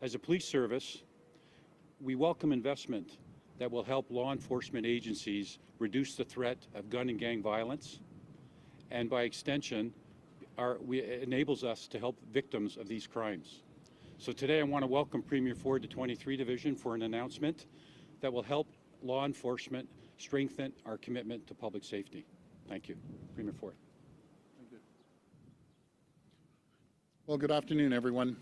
As a police service, we welcome investment that will help law enforcement agencies reduce the threat of gun and gang violence, and by extension, it enables us to help victims of these crimes. So today I want to welcome Premier Ford to 23 Division for an announcement that will help law enforcement strengthen our commitment to public safety. Thank you. Premier Ford. Thank you. Well, good afternoon, everyone.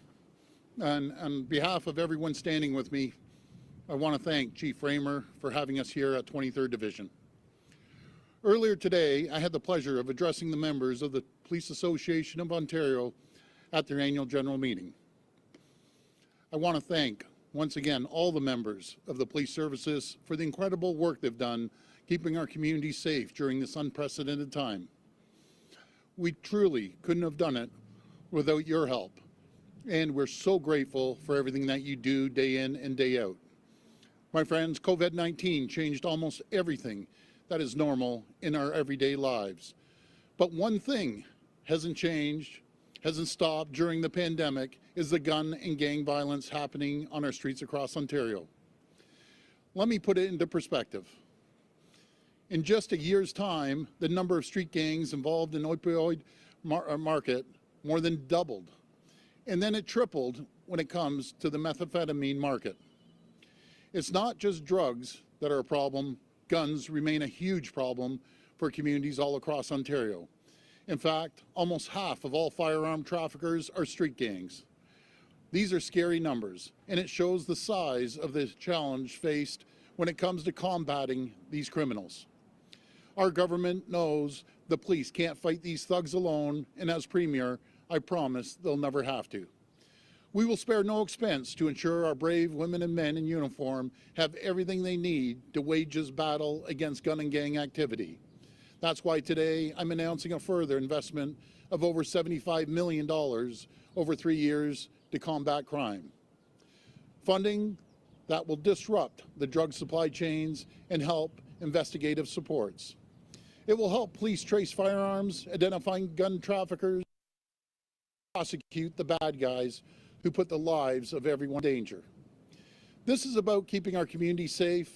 And on behalf of everyone standing with me, I want to thank Chief Raymer for having us here at 23rd Division. Earlier today, I had the pleasure of addressing the members of the Police Association of Ontario at their annual general meeting. I want to thank, once again, all the members of the police services for the incredible work they've done keeping our communities safe during this unprecedented time. We truly couldn't have done it without your help, and we're so grateful for everything that you do day in and day out. My friends, COVID-19 changed almost everything that is normal in our everyday lives. But one thing hasn't changed, hasn't stopped during the pandemic, is the gun and gang violence happening on our streets across Ontario. Let me put it into perspective. In just a year's time, the number of street gangs involved in opioid market more than doubled. And then it tripled when it comes to the methamphetamine market. It's not just drugs that are a problem. Guns remain a huge problem for communities all across Ontario. In fact, almost half of all firearm traffickers are street gangs. These are scary numbers, and it shows the size of the challenge faced when it comes to combating these criminals. Our government knows the police can't fight these thugs alone, and as Premier, I promise they'll never have to. We will spare no expense to ensure our brave women and men in uniform have everything they need to wage this battle against gun and gang activity. That's why today I'm announcing a further investment of over $75 million over 3 years to combat crime. Funding that will disrupt the drug supply chains and help investigative supports. It will help police trace firearms, identifying gun traffickers, prosecute the bad guys who put the lives of everyone in danger. This is about keeping our community safe.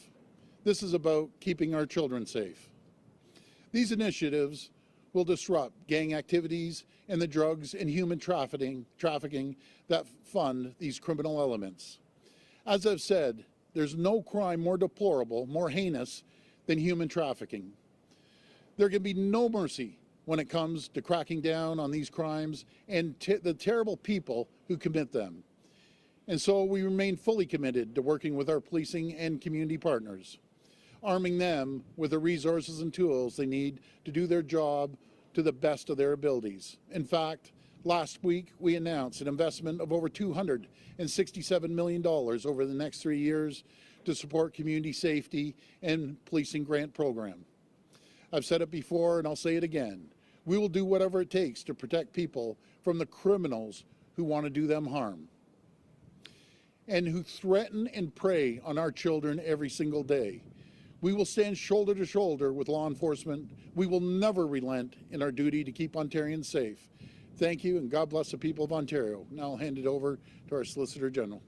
This is about keeping our children safe. These initiatives will disrupt gang activities and the drugs and human trafficking that fund these criminal elements. As I've said, there's no crime more deplorable, more heinous than human trafficking. There can be no mercy when it comes to cracking down on these crimes and the terrible people who commit them. And so we remain fully committed to working with our policing and community partners, arming them with the resources and tools they need to do their job to the best of their abilities. In fact, last week we announced an investment of over $267 million over the next 3 years to support community safety and policing grant program. I've said it before and I'll say it again. We will do whatever it takes to protect people from the criminals who want to do them harm and who threaten and prey on our children every single day. We will stand shoulder to shoulder with law enforcement. We will never relent in our duty to keep Ontarians safe. Thank you, and God bless the people of Ontario. Now I'll hand it over to our Solicitor General.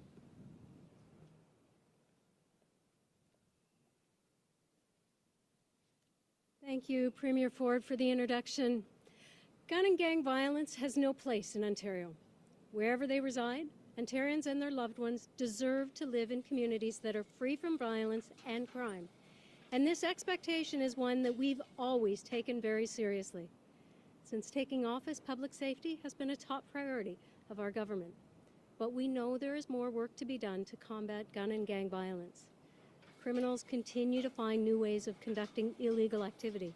Thank you, Premier Ford, for the introduction. Gun and gang violence has no place in Ontario. Wherever they reside, Ontarians and their loved ones deserve to live in communities that are free from violence and crime. And this expectation is one that we've always taken very seriously. Since taking office, public safety has been a top priority of our government. But we know there is more work to be done to combat gun and gang violence. Criminals continue to find new ways of conducting illegal activity,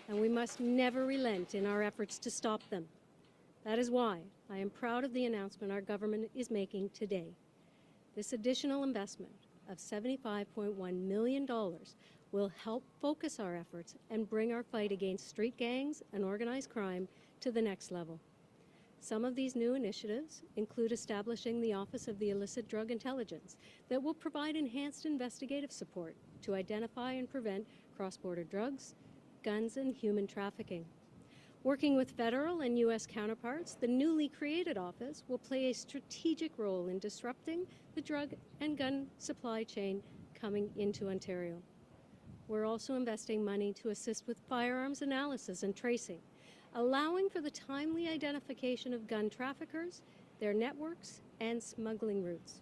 and we must never relent in our efforts to stop them. That is why I am proud of the announcement our government is making today. This additional investment of $75.1 million will help focus our efforts and bring our fight against street gangs and organized crime to the next level. Some of these new initiatives include establishing the Office of the Illicit Drug Intelligence that will provide enhanced investigative support to identify and prevent cross-border drugs, guns, and human trafficking. Working with federal and U.S. counterparts, the newly created office will play a strategic role in disrupting the drug and gun supply chain coming into Ontario. We're also investing money to assist with firearms analysis and tracing, allowing for the timely identification of gun traffickers, their networks, and smuggling routes.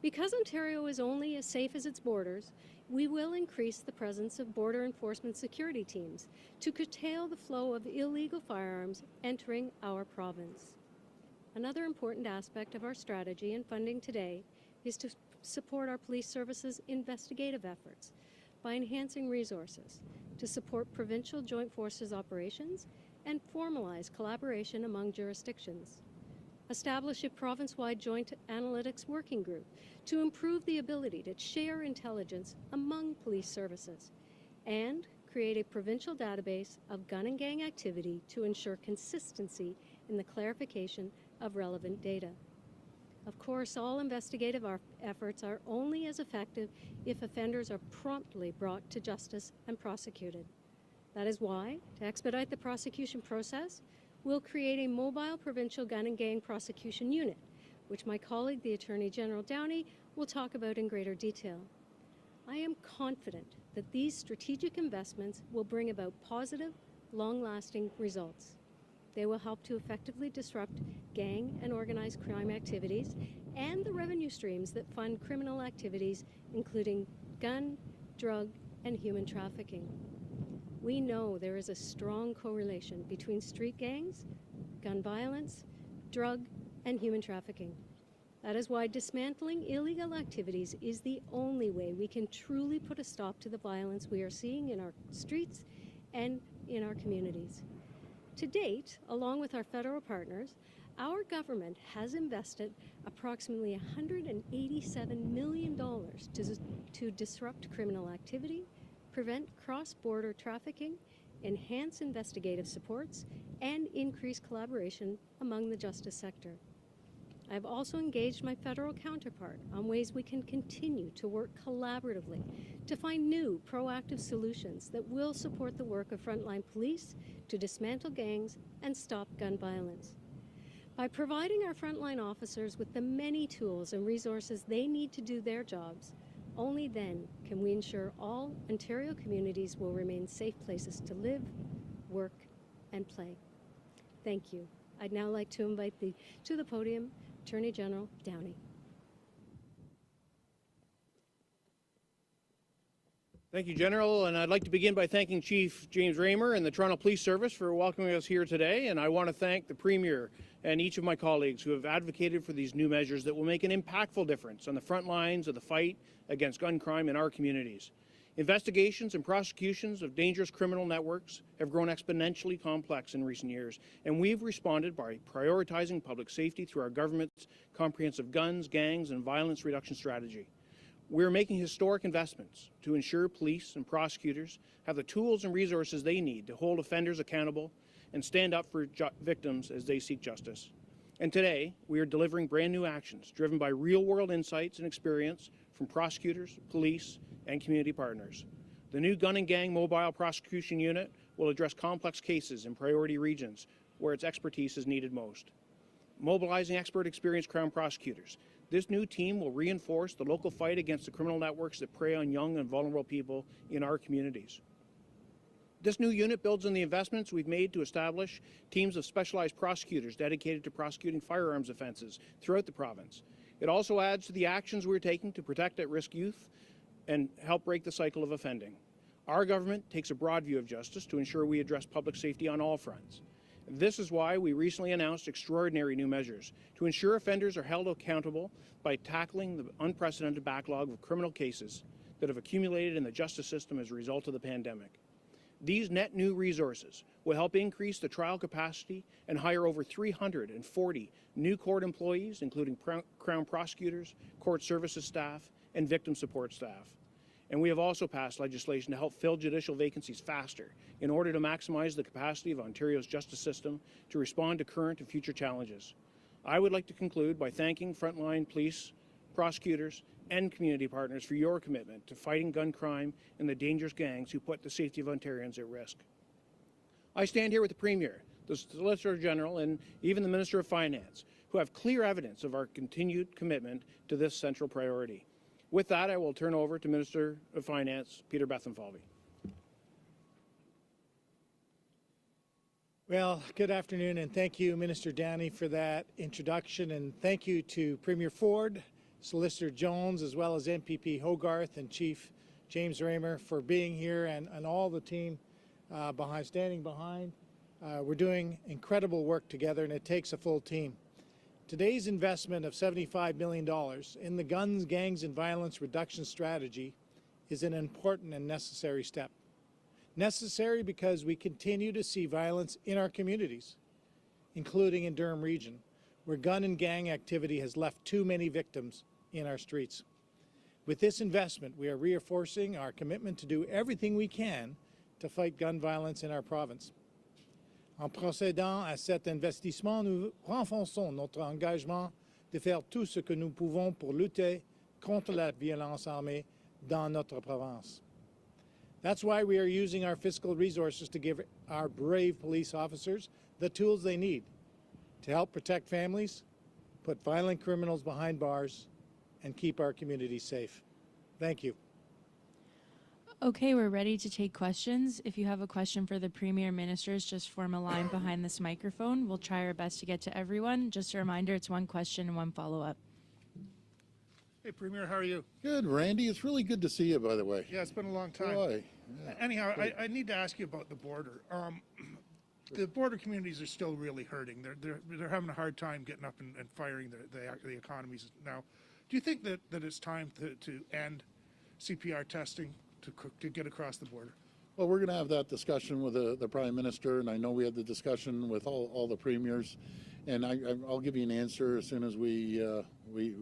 Because Ontario is only as safe as its borders, we will increase the presence of border enforcement security teams to curtail the flow of illegal firearms entering our province. Another important aspect of our strategy and funding today is to support our police services' investigative efforts by enhancing resources to support provincial joint forces operations and formalize collaboration among jurisdictions. Establish a province-wide joint analytics working group to improve the ability to share intelligence among police services, and create a provincial database of gun and gang activity to ensure consistency in the clarification of relevant data. Of course, all investigative efforts are only as effective if offenders are promptly brought to justice and prosecuted. That is why, to expedite the prosecution process, we'll create a mobile provincial gun and gang prosecution unit, which my colleague, the Attorney General Downey, will talk about in greater detail. I am confident that these strategic investments will bring about positive, long-lasting results. They will help to effectively disrupt gang and organized crime activities and the revenue streams that fund criminal activities, including gun, drug, and human trafficking. We know there is a strong correlation between street gangs, gun violence, drug, and human trafficking. That is why dismantling illegal activities is the only way we can truly put a stop to the violence we are seeing in our streets and in our communities. To date, along with our federal partners, our government has invested approximately $187 million to disrupt criminal activity, prevent cross-border trafficking, enhance investigative supports, and increase collaboration among the justice sector. I have also engaged my federal counterpart on ways we can continue to work collaboratively to find new, proactive solutions that will support the work of frontline police to dismantle gangs and stop gun violence. By providing our frontline officers with the many tools and resources they need to do their jobs, only then can we ensure all Ontario communities will remain safe places to live, work, and play. Thank you. I'd now like to invite to the podium Attorney General Downey. Thank you, General, and I'd like to begin by thanking Chief James Raymer and the Toronto Police Service for welcoming us here today, and I want to thank the Premier and each of my colleagues who have advocated for these new measures that will make an impactful difference on the front lines of the fight against gun crime in our communities. Investigations and prosecutions of dangerous criminal networks have grown exponentially complex in recent years, and we've responded by prioritizing public safety through our government's comprehensive guns, gangs, and violence reduction strategy. We're making historic investments to ensure police and prosecutors have the tools and resources they need to hold offenders accountable and stand up for victims as they seek justice. And today, we are delivering brand new actions driven by real-world insights and experience from prosecutors, police, and community partners. The new Gun and Gang Mobile Prosecution Unit will address complex cases in priority regions where its expertise is needed most. Mobilizing expert experienced Crown prosecutors, this new team will reinforce the local fight against the criminal networks that prey on young and vulnerable people in our communities. This new unit builds on the investments we've made to establish teams of specialized prosecutors dedicated to prosecuting firearms offences throughout the province. It also adds to the actions we're taking to protect at-risk youth and help break the cycle of offending. Our government takes a broad view of justice to ensure we address public safety on all fronts. This is why we recently announced extraordinary new measures to ensure offenders are held accountable by tackling the unprecedented backlog of criminal cases that have accumulated in the justice system as a result of the pandemic. These net new resources will help increase the trial capacity and hire over 340 new court employees, including Crown prosecutors, court services staff, and victim support staff. And we have also passed legislation to help fill judicial vacancies faster in order to maximize the capacity of Ontario's justice system to respond to current and future challenges. I would like to conclude by thanking frontline police, prosecutors, and community partners for your commitment to fighting gun crime and the dangerous gangs who put the safety of Ontarians at risk. I stand here with the Premier, the Solicitor General, and even the Minister of Finance, who have clear evidence of our continued commitment to this central priority. With that, I will turn over to Minister of Finance, Peter Bethlenfalvy. Well, good afternoon, and thank you, Minister Downey, for that introduction, and thank you to Premier Ford, Solicitor Jones, as well as MPP Hogarth and Chief James Raymer for being here, and all the team standing behind. We're doing incredible work together, and it takes a full team. Today's investment of $75 million in the Guns, Gangs, and Violence Reduction Strategy is an important and necessary step. Necessary because we continue to see violence in our communities, including in Durham Region, where gun and gang activity has left too many victims in our streets. With this investment, we are reinforcing our commitment to do everything we can to fight gun violence in our province. En procédant à cet investissement, nous renforçons notre engagement de faire tout ce que nous pouvons pour lutter contre la violence armée dans notre province. That's why we are using our fiscal resources to give our brave police officers the tools they need to help protect families, put violent criminals behind bars, and keep our communities safe. Thank you. Okay, we're ready to take questions. If you have a question for the Premier Ministers, just form a line behind this microphone. We'll try our best to get to everyone. Just a reminder, it's one question and one follow-up. Hey, Premier, how are you? Good, Randy. It's really good to see you, by the way. Yeah, it's been a long time. Boy. Yeah. Anyhow, I need to ask you about the border. The border communities are still really hurting. They're having a hard time getting up and firing the economies now. Do you think that it's time to end CPR testing to get across the border? Well, we're going to have that discussion with the Prime Minister, and I know we had the discussion with all the premiers, and I'll give you an answer as soon as we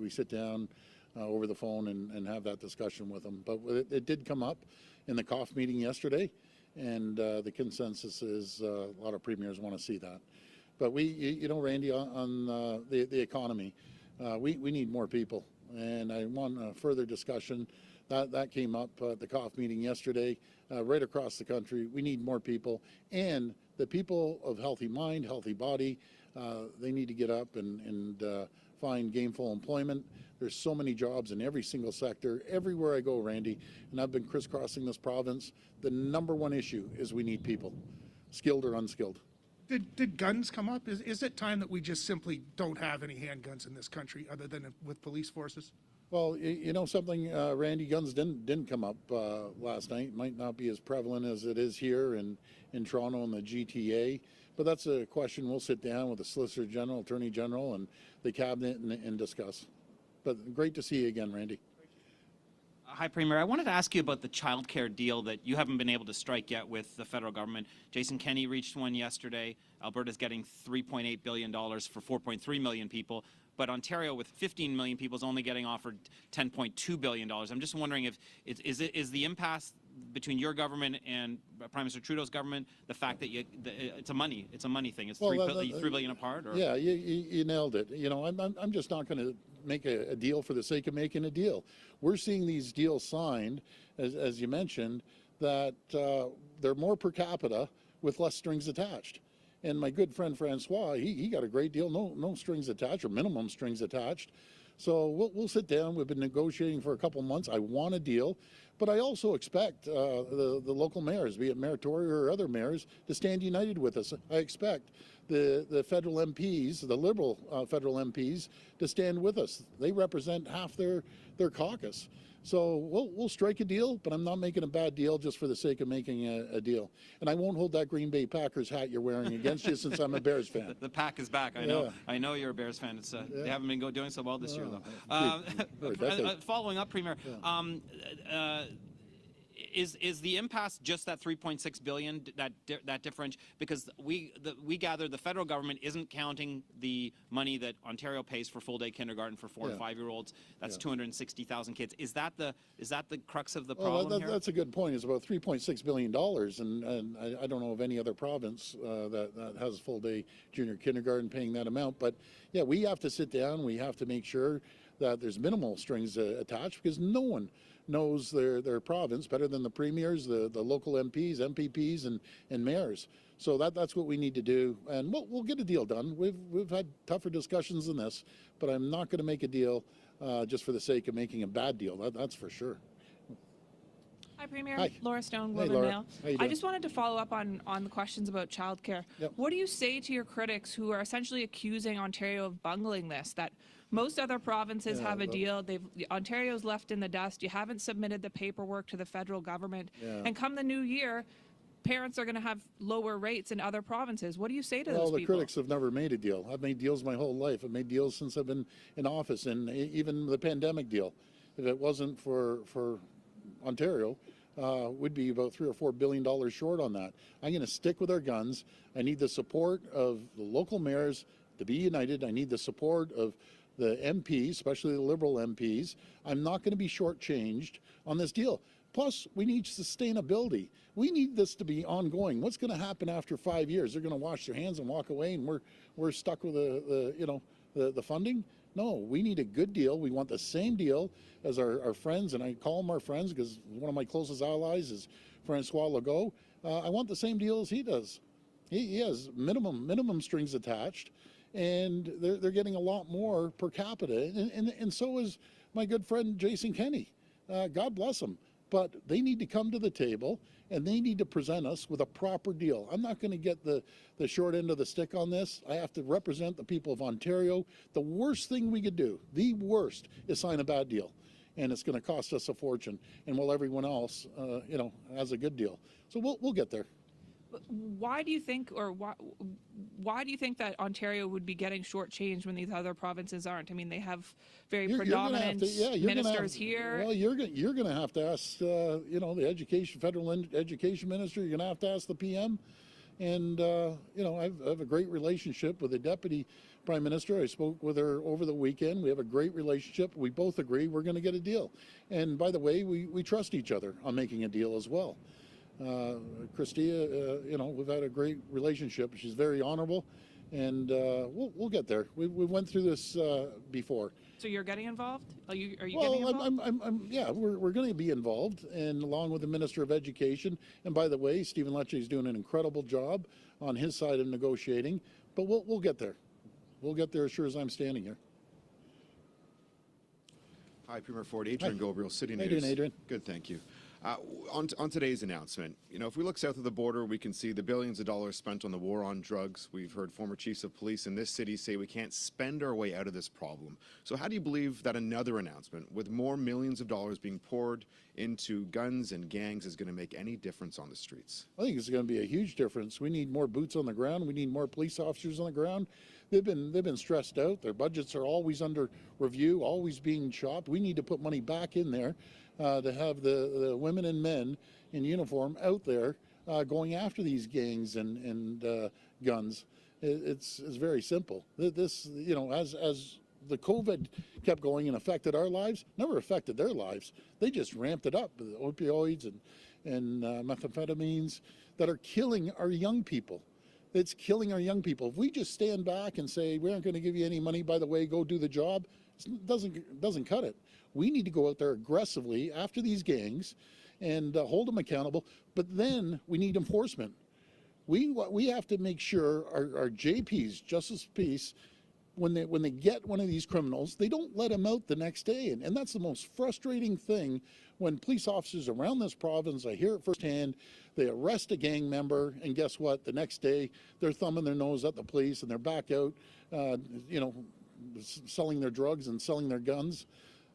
sit down over the phone and have that discussion with them. But it did come up in the COF meeting yesterday, and the consensus is a lot of premiers want to see that. But you know, Randy, on the economy, we need more people, and I want a further discussion. That came up at the COF meeting yesterday, right across the country. We need more people, and the people of healthy mind, healthy body, they need to get up and find gainful employment. There's so many jobs in every single sector, everywhere I go, Randy, and I've been crisscrossing this province. The number one issue is we need people, skilled or unskilled. Did guns come up? Is it time that we just simply don't have any handguns in this country other than with police forces? Well, you know something, Randy, guns didn't come up last night. It might not be as prevalent as it is here in Toronto and the GTA, but that's a question we'll sit down with the Solicitor General, Attorney General, and the Cabinet and discuss. But great to see you again, Randy. Hi, Premier. I wanted to ask you about the childcare deal that you haven't been able to strike yet with the federal government. Jason Kenney reached one yesterday. Alberta's getting $3.8 billion for 4.3 million people. But Ontario, with 15 million people, is only getting offered $10.2 billion. I'm just wondering if is the impasse between your government and Prime Minister Trudeau's government the fact that it's a money thing? It's $3 billion apart? Or? Yeah, you nailed it. You know, I'm just not going to make a deal for the sake of making a deal. We're seeing these deals signed, as you mentioned, that they're more per capita with less strings attached. And my good friend Francois, he got a great deal, no strings attached or minimum strings attached. So we'll sit down. We've been negotiating for a couple months. I want a deal, but I also expect the local mayors, be it Mayor Tory or other mayors, to stand united with us. I expect the federal MPs, the Liberal federal MPs, to stand with us. They represent half their caucus. So we'll strike a deal, but I'm not making a bad deal just for the sake of making a deal. And I won't hold that Green Bay Packers hat you're wearing against you since I'm a Bears fan. The pack is back. I know. Yeah. I know you're a Bears fan. It's they haven't been doing so well this year, though. Following up, Premier, yeah. Is the impasse just that $3.6 billion, that difference? Because we gather the federal government isn't counting the money that Ontario pays for full-day kindergarten for 4 and 5-year-olds. That's 260,000 kids. Is that the crux of the problem here? That's a good point. It's about $3.6 billion, and I don't know of any other province that has full-day junior kindergarten paying that amount. But yeah, we have to sit down. We have to make sure that there's minimal strings attached, because no one knows their province better than the premiers, the local MPs, MPPs, and mayors. So that's what we need to do, and we'll get a deal done. We've had tougher discussions than this, but I'm not going to make a deal just for the sake of making a bad deal. That's for sure. Hi, Premier. Hi. Laura Stone, Hey, Globe and Laura. Mail. How you I doing? just wanted to follow up on the questions about childcare. Yep. What do you say to your critics who are essentially accusing Ontario of bungling this? That most other provinces have a deal. Ontario's left in the dust. You haven't submitted the paperwork to the federal government. Yeah. And come the new year, parents are going to have lower rates in other provinces. What do you say to Well, those the people? critics have never made a deal. I've made deals my whole life. I've made deals since I've been in office, and even the pandemic deal. If it wasn't for Ontario, we'd be about $3 or $4 billion short on that. I'm going to stick with our guns. I need the support of the local mayors to be united. I need the support of the MPs, especially the Liberal MPs. I'm not going to be shortchanged on this deal. Plus, we need sustainability. We need this to be ongoing. What's going to happen after 5 years? They're going to wash their hands and walk away, and we're stuck with the funding? No, we need a good deal. We want the same deal as our friends, and I call them our friends because one of my closest allies is Francois Legault. I want the same deal as he does. He has minimum strings attached, and they're getting a lot more per capita, and so is my good friend Jason Kenney. God bless him. But they need to come to the table, and they need to present us with a proper deal. I'm not going to get the short end of the stick on this. I have to represent the people of Ontario. The worst thing we could do, the worst, is sign a bad deal. And it's going to cost us a fortune. And while everyone else, has a good deal. So we'll get there. Why do you think, or why do you think that Ontario would be getting shortchanged when these other provinces aren't? I mean, they have very predominant ministers here. Well, you're going to have to ask, the federal education minister. You're going to have to ask the PM. And I have a great relationship with the deputy prime minister. I spoke with her over the weekend. We have a great relationship. We both agree we're going to get a deal. And by the way, we trust each other on making a deal as well. Christia, we've had a great relationship. She's very honorable, and we'll get there. We went through this before. So you're getting involved? Are you getting involved? We're going to be involved, and along with the Minister of Education. And by the way, Stephen Lecce is doing an incredible job on his side of negotiating. But we'll get there. We'll get there as sure as I'm standing here. Hi, Premier Ford. Adrian Gabriel, City News. How you doing, Adrian? Good, thank you. On today's announcement, if we look south of the border, we can see the billions of dollars spent on the war on drugs. We've heard former chiefs of police in this city say we can't spend our way out of this problem. So how do you believe that another announcement with more millions of dollars being poured into guns and gangs is going to make any difference on the streets? I think it's going to be a huge difference. We need more boots on the ground. We need more police officers on the ground. They've been stressed out. Their budgets are always under review, always being chopped. We need to put money back in there to have the women and men in uniform out there going after these gangs and guns. It's very simple. This, as the COVID kept going and affected our lives, never affected their lives. They just ramped it up with opioids and methamphetamines that are killing our young people. It's killing our young people. If we just stand back and say, we aren't going to give you any money, by the way, go do the job, it doesn't cut it. We need to go out there aggressively after these gangs and hold them accountable, but then we need enforcement. We have to make sure our JPs, Justice Peace, when they get one of these criminals, they don't let them out the next day. And that's the most frustrating thing when police officers around this province, I hear it firsthand, they arrest a gang member, and guess what? The next day, they're thumbing their nose at the police, and they're back out, selling their drugs and selling their guns.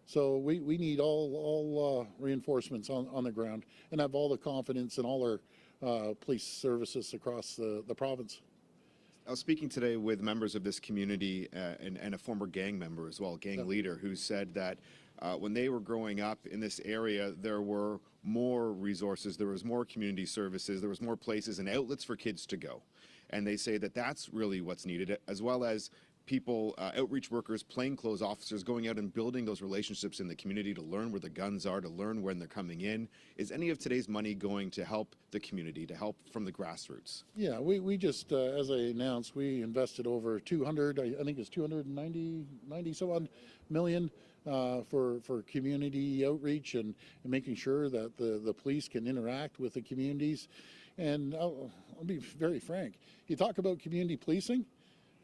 So we need all reinforcements on the ground, and have all the confidence in all our police services across the province. I was speaking today with members of this community and a former gang member as well, gang leader, who said that when they were growing up in this area, there were more resources, there was more community services, there was more places and outlets for kids to go. And they say that that's really what's needed, as well as people, outreach workers, plainclothes officers going out and building those relationships in the community to learn where the guns are, to learn when they're coming in. Is any of today's money going to help the community, to help from the grassroots? Yeah, we just, as I announced, we invested over 200, I think it's 290 some odd million for community outreach and making sure that the police can interact with the communities. And I'll be very frank. You talk about community policing,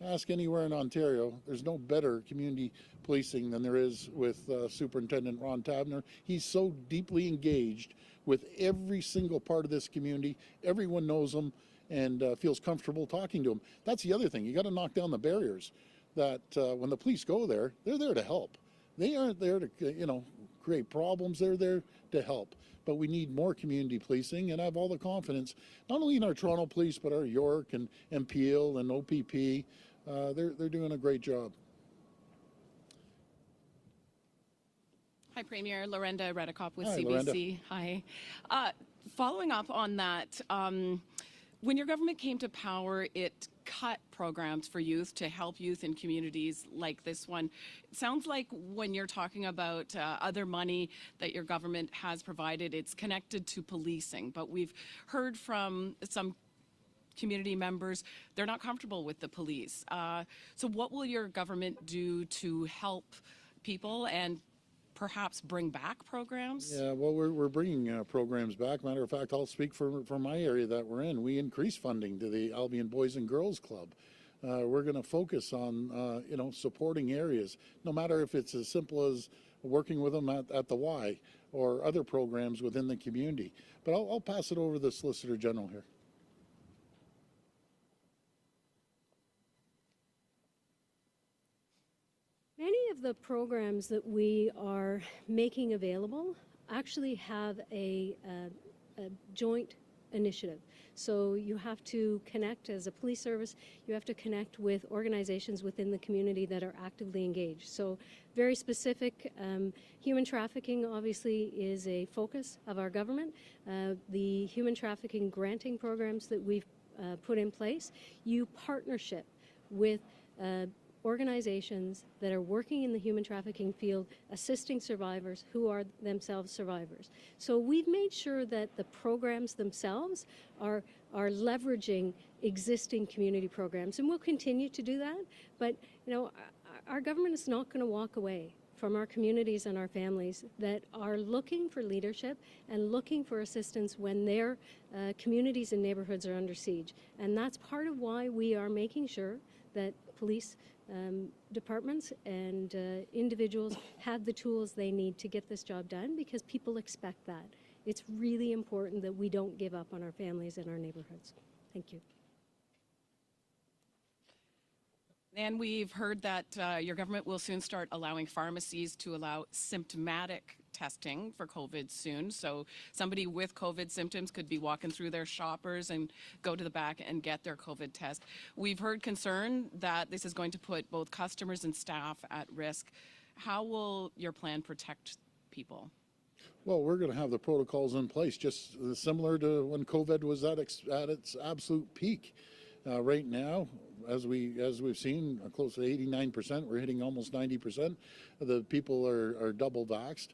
ask anywhere in Ontario, there's no better community policing than there is with Superintendent Ron Tabner. He's so deeply engaged with every single part of this community. Everyone knows him and feels comfortable talking to him. That's the other thing. You got to knock down the barriers that when the police go there, they're there to help. They aren't there to, create problems. They're there to help. But we need more community policing, and I have all the confidence, not only in our Toronto Police, but our York and Peel and OPP. They're doing a great job. Hi, Premier. Lorenda Redekop with Hi, CBC. Hi. Following up on that, when your government came to power, it cut programs for youth to help youth in communities like this one. It sounds like when you're talking about other money that your government has provided, it's connected to policing. But we've heard from some community members, they're not comfortable with the police. So what will your government do to help people and perhaps bring back programs? Yeah, well, we're bringing programs back. Matter of fact, I'll speak for my area that we're in. We increased funding to the Albion Boys and Girls Club. We're going to focus on, supporting areas, no matter if it's as simple as working with them at the Y or other programs within the community. But I'll pass it over to the Solicitor General here. Many of the programs that we are making available actually have a joint initiative. So you have to connect as a police service, you have to connect with organizations within the community that are actively engaged. So very specific, human trafficking obviously is a focus of our government. The human trafficking granting programs that we've put in place, you partnership with organizations that are working in the human trafficking field, assisting survivors who are themselves survivors. So we've made sure that the programs themselves are leveraging existing community programs, and we'll continue to do that. But our government is not going to walk away from our communities and our families that are looking for leadership and looking for assistance when their communities and neighborhoods are under siege. And that's part of why we are making sure that police departments and individuals have the tools they need to get this job done, because people expect that. It's really important that we don't give up on our families and our neighborhoods. Thank you. And we've heard that your government will soon start allowing pharmacies to allow symptomatic testing for COVID soon. So somebody with COVID symptoms could be walking through their shoppers and go to the back and get their COVID test. We've heard concern that this is going to put both customers and staff at risk. How will your plan protect people? Well, we're going to have the protocols in place, just similar to when COVID was at its absolute peak. Right now, as we've seen, close to 89%, we're hitting almost 90%. The people are double vaxxed.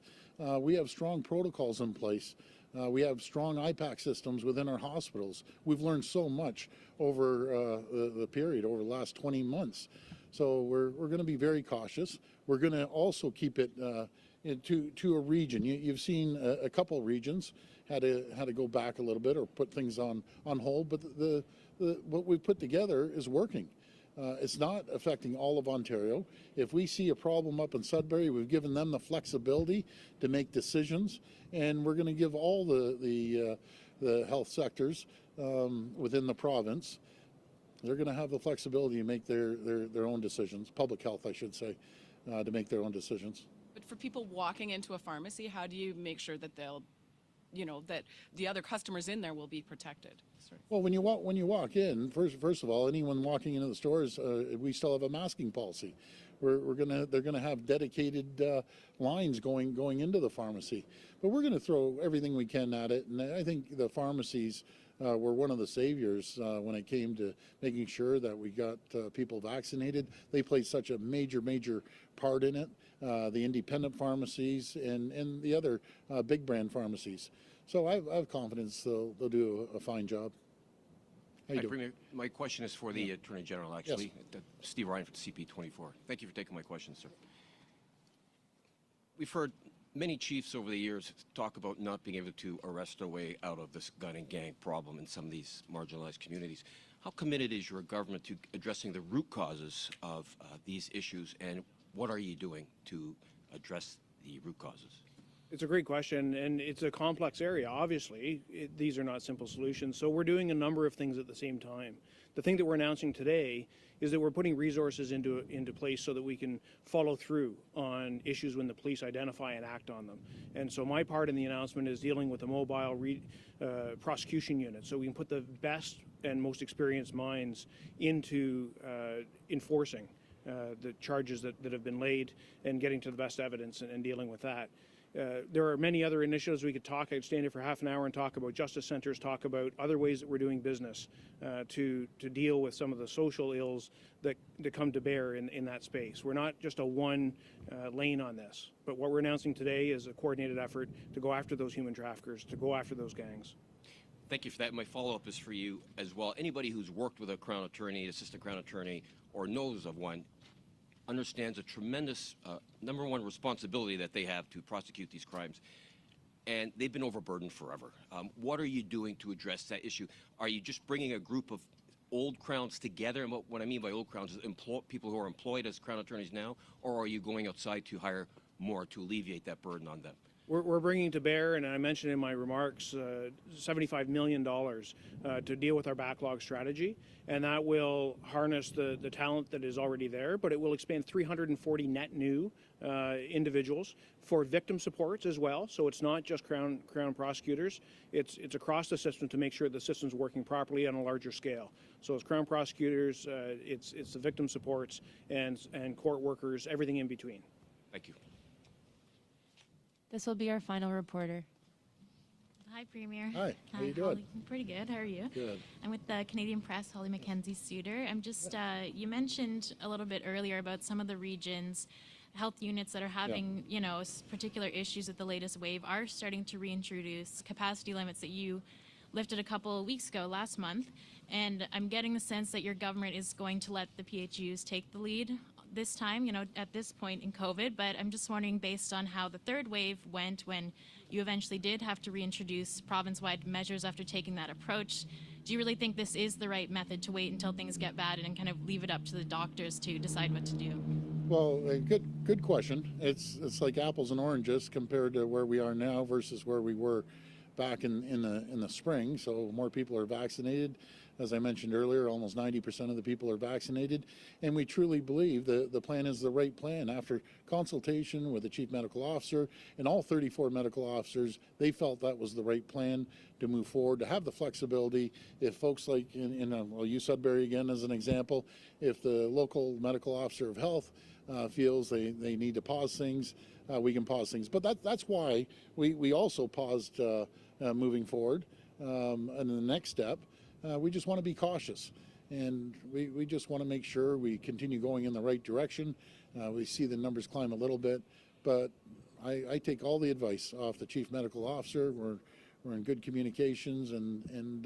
We have strong protocols in place. We have strong IPAC systems within our hospitals. We've learned so much over the period, over the last 20 months. So we're going to be very cautious. We're going to also keep it to a region. You've seen a couple regions had to go back a little bit or put things on hold, but what we've put together is working. It's not affecting all of Ontario. If we see a problem up in Sudbury, we've given them the flexibility to make decisions, and we're going to give all the health sectors within the province, they're going to have the flexibility to make their own decisions, public health, I should say, to make their own decisions. But for people walking into a pharmacy, how do you make sure that they'll, that the other customers in there will be protected? Sorry. Well, when you walk in, first of all, anyone walking into the stores, we still have a masking policy. They're gonna have dedicated lines going into the pharmacy, but we're gonna throw everything we can at it. And I think the pharmacies were one of the saviors when it came to making sure that we got people vaccinated. They played such a major part in it. The independent pharmacies and the other big brand pharmacies. So I have confidence they'll do a fine job. How you doing? Premier, my question is for the Attorney General, actually. Yes. Steve Ryan from CP24. Thank you for taking my question, sir. we've heard many chiefs over the years talk about not being able to arrest their way out of this gun and gang problem in some of these marginalized communities. How committed is your government to addressing the root causes of these issues, and what are you doing to address the root causes? It's a great question, and it's a complex area. Obviously, these are not simple solutions. So we're doing a number of things at the same time. The thing that we're announcing today is that we're putting resources into place so that we can follow through on issues when the police identify and act on them. And so my part in the announcement is dealing with a mobile prosecution unit, so we can put the best and most experienced minds into enforcing the charges that have been laid and getting to the best evidence and dealing with that. There are many other initiatives we could talk. I could stand here for half an hour and talk about justice centers, talk about other ways that we're doing business to deal with some of the social ills that come to bear in that space. We're not just a one lane on this, but what we're announcing today is a coordinated effort to go after those human traffickers, to go after those gangs. Thank you for that. My follow-up is for you as well. Anybody who's worked with a Crown Attorney, assistant Crown Attorney, or knows of one understands a tremendous number one responsibility that they have to prosecute these crimes, and they've been overburdened forever. What are you doing to address that issue? Are you just bringing a group of old Crowns together, and what I mean by old Crowns is people who are employed as Crown Attorneys now, or are you going outside to hire more to alleviate that burden on them? We're bringing to bear, and I mentioned in my remarks, $75 million to deal with our backlog strategy, and that will harness the talent that is already there, but it will expand 340 net new individuals for victim supports as well. So it's not just Crown prosecutors, it's across the system to make sure the system's working properly on a larger scale. So it's Crown prosecutors, it's the victim supports and court workers, everything in between. Thank you. This will be our final reporter. Hi, Premier. Hi, how you doing? Holly. Pretty good. How are you? Good. I'm with the Canadian Press, Holly Mackenzie-Suter. I'm just, you mentioned a little bit earlier about some of the regions, health units that are having, you know, particular issues with the latest wave are starting to reintroduce capacity limits that you lifted a couple of weeks ago, last month. And I'm getting the sense that your government is going to let the PHUs take the lead this time, you know, at this point in COVID, but I'm just wondering, based on how the third wave went when you eventually did have to reintroduce province-wide measures after taking that approach, do you really think this is the right method to wait until things get bad and kind of leave it up to the doctors to decide what to do? Well, good question. It's like apples and oranges compared to where we are now versus where we were back in the spring. So more people are vaccinated. As I mentioned earlier, almost 90% of the people are vaccinated, and we truly believe the plan is the right plan. After consultation with the chief medical officer and all 34 medical officers, they felt that was the right plan to move forward, to have the flexibility. If folks like I'll use Sudbury again as an example, if the local medical officer of health feels they need to pause things, we can pause things. But that's why we also paused moving forward. And the next step, we just want to be cautious, and we just want to make sure we continue going in the right direction. We see the numbers climb a little bit, but I take all the advice off the chief medical officer. We're in good communications, and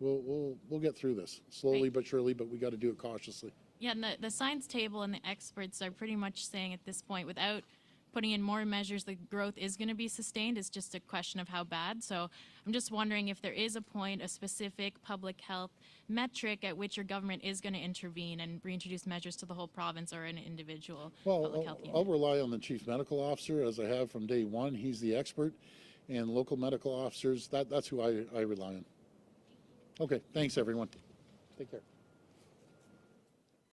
we'll get through this slowly but surely, but we got to do it cautiously. Yeah, and the science table and the experts are pretty much saying at this point, without putting in more measures, the growth is going to be sustained. It's just a question of how bad. So I'm just wondering if there is a point, a specific public health metric at which your government is going to intervene and reintroduce measures to the whole province or an individual public health unit. I'll rely on the chief medical officer, as I have from day one. He's the expert, and local medical officers, that's who I rely on. Okay, thanks everyone. Take care.